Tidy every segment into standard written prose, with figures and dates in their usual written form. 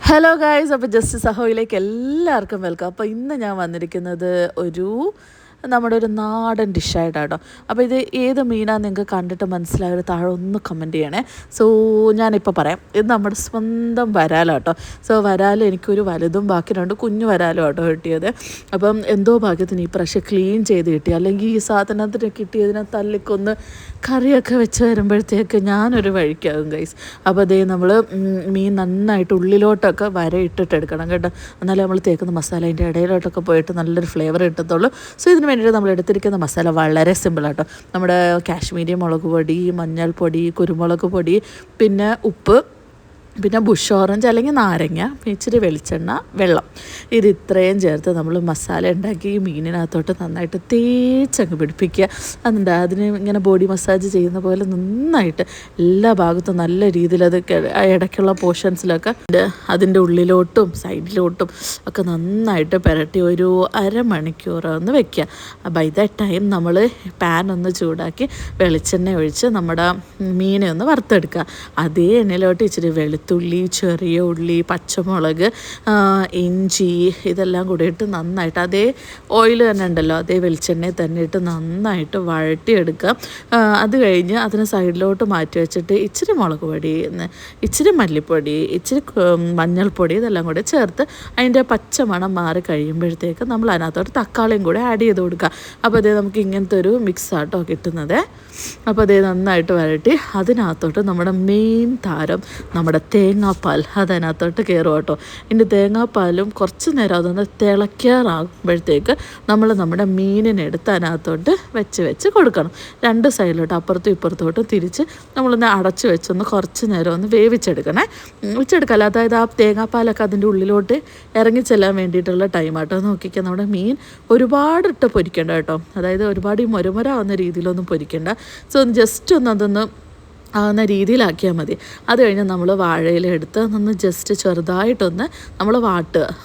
Hello guys, അപ്പോൾ just സഹോയിലേക്ക് എല്ലാവർക്കും welcome. അപ്പോൾ ഇന്ന് ഞാൻ വന്നിരിക്കുന്നത് നമ്മുടെ ഒരു നാടൻ ഡിഷായിട്ടാട്ടോ. അപ്പോൾ ഇത് ഏത് മീനാണ് നിങ്ങൾക്ക് കണ്ടിട്ട് മനസ്സിലായൊരു താഴെ ഒന്ന് കമൻറ്റ് ചെയ്യണേ. സോ ഞാനിപ്പോൾ പറയാം, ഇത് നമ്മുടെ സ്വന്തം വരാലാട്ടോ. സോ വരാൽ എനിക്കൊരു വലുതും ബാക്കി രണ്ട് കുഞ്ഞു വരാലും ആട്ടോ കിട്ടിയത്. അപ്പം എന്തോ ഭാഗ്യത്തിന് ഈ പ്രാവശ്യം ക്ലീൻ ചെയ്ത് കിട്ടി, അല്ലെങ്കിൽ ഈ സാധനത്തിന് കിട്ടിയതിനെ തല്ലിക്കൊന്ന് കറിയൊക്കെ വെച്ച് വരുമ്പോഴത്തേക്ക് ഞാനൊരു വഴിക്കാകും ഗൈസ്. അപ്പോൾ അതേ നമ്മൾ മീൻ നന്നായിട്ട് ഉള്ളിലോട്ടൊക്കെ വരയിട്ടിട്ടെടുക്കണം കേട്ടോ, എന്നാലും നമ്മൾ തേക്കുന്ന മസാല അതിൻ്റെ ഇടയിലോട്ടൊക്കെ പോയിട്ട് നല്ലൊരു ഫ്ലേവർ കിട്ടത്തുള്ളൂ. സോ ഇതിന് വേണ്ടിയിട്ട് നമ്മൾ എടുത്തിരിക്കുന്ന മസാല വളരെ സിമ്പിളാട്ടോ. നമ്മുടെ കാശ്മീരി മുളക് പൊടി, മഞ്ഞൾപ്പൊടി, കുരുമുളക് പൊടി, പിന്നെ ഉപ്പ്, പിന്നെ ബുഷ് ഓറഞ്ച് അല്ലെങ്കിൽ നാരങ്ങ, ഇച്ചിരി വെളിച്ചെണ്ണ, വെള്ളം, ഇത് ഇത്രയും ചേർത്ത് നമ്മൾ മസാല ഉണ്ടാക്കി ഈ മീനിനകത്തോട്ട് നന്നായിട്ട് തേച്ചങ്ങ് പിടിപ്പിക്കുക. അതുകൊണ്ട് അതിന് ഇങ്ങനെ ബോഡി മസാജ് ചെയ്യുന്ന പോലെ നന്നായിട്ട് എല്ലാ ഭാഗത്തും നല്ല രീതിയിൽ അത് ഇടയ്ക്കുള്ള പോർഷൻസിലൊക്കെ അതിൻ്റെ ഉള്ളിലോട്ടും സൈഡിലോട്ടും ഒക്കെ നന്നായിട്ട് പുരട്ടി ഒരു അരമണിക്കൂർ ഒന്ന് വെക്കുക. ബൈ ദ ടൈം നമ്മൾ പാൻ ഒന്ന് ചൂടാക്കി വെളിച്ചെണ്ണ ഒഴിച്ച് നമ്മുടെ മീനെ ഒന്ന് വറുത്തെടുക്കുക. അതേ എണ്ണയിലോട്ട് ഇച്ചിരി വെളുത്തുള്ളി, ചെറിയ ഉള്ളി, പച്ചമുളക്, ഇഞ്ചി ഇതെല്ലാം കൂടി ഇട്ട് നന്നായിട്ട് അതേ ഓയിൽ തന്നെ ഉണ്ടല്ലോ, അതേ വെളിച്ചെണ്ണയിൽ തന്നെ ഇട്ട് നന്നായിട്ട് വഴട്ടിയെടുക്കുക. അത് കഴിഞ്ഞ് അതിന് സൈഡിലോട്ട് മാറ്റി വെച്ചിട്ട് ഇച്ചിരി മുളക് പൊടി, ഇച്ചിരി മല്ലിപ്പൊടി, ഇച്ചിരി മഞ്ഞൾപ്പൊടി ഇതെല്ലാം കൂടി ചേർത്ത് അതിൻ്റെ പച്ചമണം മാറി കഴിയുമ്പോഴത്തേക്ക് നമ്മൾ അതിനകത്തോട്ട് തക്കാളിയും കൂടെ ആഡ് ചെയ്ത് കൊടുക്കുക. അപ്പോൾ അതേ നമുക്ക് ഇങ്ങനത്തെ ഒരു മിക്സാട്ടോ കിട്ടുന്നത്. അപ്പോൾ അതേ നന്നായിട്ട് വഴട്ടി അതിനകത്തോട്ട് നമ്മുടെ മെയിൻ താരം നമ്മുടെ തേങ്ങാപ്പാൽ അതിനകത്തോട്ട് കയറും കേട്ടോ. ഇനി തേങ്ങാപ്പാലും കുറച്ച് നേരം അതൊന്ന് തിളയ്ക്കാറാകുമ്പോഴത്തേക്ക് നമ്മൾ നമ്മുടെ മീനിനെടുത്ത് അതിനകത്തോട്ട് വെച്ച് കൊടുക്കണം. രണ്ട് സൈഡിലോട്ട് അപ്പുറത്തും ഇപ്പുറത്തോട്ടും തിരിച്ച് നമ്മളൊന്ന് അടച്ച് വെച്ചൊന്ന് കുറച്ച് നേരം ഒന്ന് വെച്ചെടുക്കല്ല. അതായത് ആ തേങ്ങാപ്പാലൊക്കെ അതിൻ്റെ ഉള്ളിലോട്ട് ഇറങ്ങിച്ചെല്ലാൻ വേണ്ടിയിട്ടുള്ള ടൈമാട്ടോ. നോക്കിക്കുക, നമ്മുടെ മീൻ ഒരുപാടിട്ട് പൊരിക്കേണ്ട കേട്ടോ, അതായത് ഒരുപാട് ഈ മൊരമൊരാവുന്ന രീതിയിലൊന്നും പൊരിക്കേണ്ട. സോ ജസ്റ്റ് ഒന്ന് അതൊന്ന് ആവുന്ന രീതിയിലാക്കിയാൽ മതി. അത് കഴിഞ്ഞ് നമ്മൾ വാഴയില എടുത്ത് ഒന്ന് ജസ്റ്റ് ചെറുതായിട്ടൊന്ന് നമ്മൾ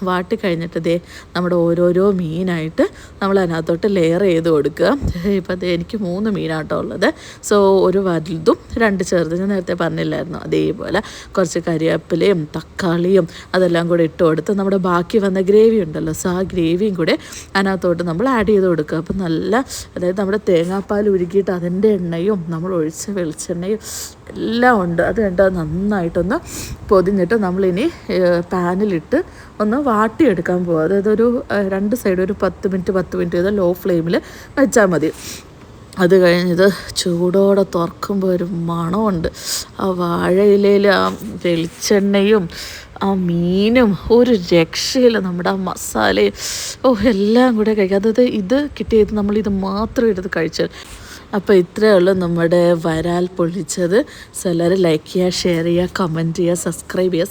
വാട്ടി കഴിഞ്ഞിട്ട് ദേ നമ്മുടെ ഓരോരോ മീനായിട്ട് നമ്മൾ അതിനകത്തോട്ട് ലെയർ ചെയ്ത് കൊടുക്കുക. ഇപ്പോൾ അത് എനിക്ക് 3 മീനാട്ടോ ഉള്ളത്. സോ ഒരു വലുതും 2 ചെറുതും ഞാൻ നേരത്തെ പറഞ്ഞില്ലായിരുന്നു. അതേപോലെ കുറച്ച് കരിവേപ്പിലയും തക്കാളിയും അതെല്ലാം കൂടെ ഇട്ട് കൊടുത്ത് നമ്മുടെ ബാക്കി വന്ന ഗ്രേവി ഉണ്ടല്ലോ, സോ ആ ഗ്രേവിയും കൂടെ അതിനകത്തോട്ട് നമ്മൾ ആഡ് ചെയ്ത് കൊടുക്കുക. അപ്പം നല്ല, അതായത് നമ്മുടെ തേങ്ങാപ്പാൽ ഉരുക്കിയിട്ട് അതിൻ്റെ എണ്ണയും നമ്മൾ ഒഴിച്ച വെളിച്ചെണ്ണയും എല്ലാം ഉണ്ട്. അത് കണ്ട് നന്നായിട്ടൊന്ന് പൊതിഞ്ഞിട്ട് നമ്മളിനി പാനിലിട്ട് ഒന്ന് വാട്ടിയെടുക്കാൻ പോകുക. അതായത് ഒരു 2 സൈഡ് ഒരു 10 മിനിറ്റ് ചെയ്ത് ലോ ഫ്ലെയിമിൽ വെച്ചാൽ മതി. അത് കഴിഞ്ഞത് ചൂടോടെ തുറക്കുമ്പോൾ ഒരു മണമുണ്ട്. ആ വാഴയിലയിൽ ആ വെളിച്ചെണ്ണയും ആ മീനും ഒരു രക്ഷയില്ല, നമ്മുടെ ആ മസാലയും എല്ലാം കൂടെ കഴിക്കുക. അതായത് ഇത് കിട്ടിയത് നമ്മളിത് മാത്രം എടുത്ത് കഴിച്ചാൽ. അപ്പോൾ ഇത്രയേ ഉള്ളൂ നമ്മുടെ വരാൽ പൊള്ളിച്ചത്. സോ എല്ലാവരും ലൈക്ക് ചെയ്യുക, ഷെയർ ചെയ്യുക, കമൻറ്റ് ചെയ്യുക, സബ്സ്ക്രൈബ് ചെയ്യുക,